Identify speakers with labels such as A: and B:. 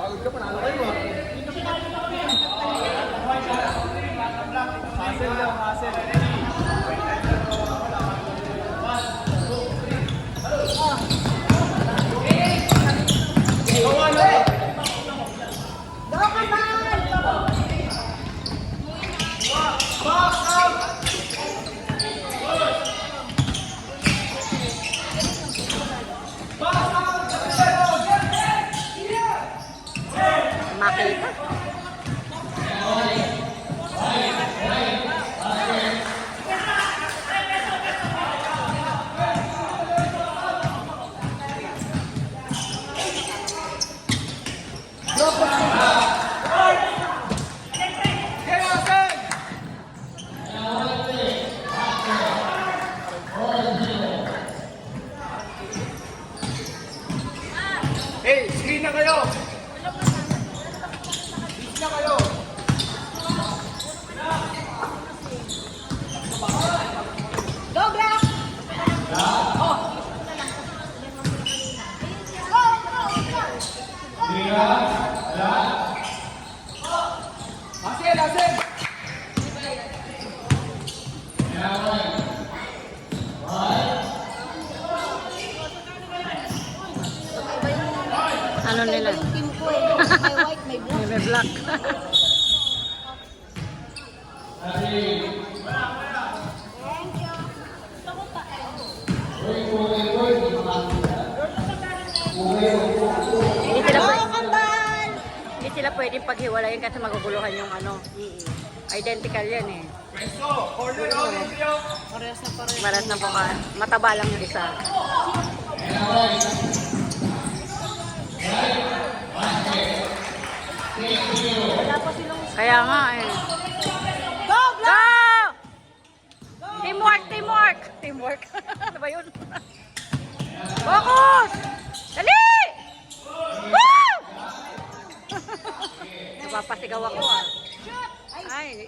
A: Pagod ka, panalo kayo ah. Hassle lang, hassle.
B: Makita.
A: Hey, screen na kayo! Screen na kayo!
C: Go, Black!
A: Hassle, hassle!
B: Ano nila?
C: Yung team ko eh. May white, may black.
B: May black.
C: Thank you.
B: Hindi sila
C: Go,
B: pwede,
C: kambal!
B: hindi sila pwedeng paghiwalayin kasi maguguluhan yung ano. Identical yan eh.
A: Pwesto! Corner out, Andrea!
C: Parehas na parehas.
B: Maras na po ka. Mataba lang yung isa.
C: Wala pa silang...
B: Kaya nga eh.
C: Go, Black!
B: Go! Teamwork! Teamwork! Teamwork. Ano ba yun? Focus! Dali! Woo! Napapasigaw ako ah. Ay.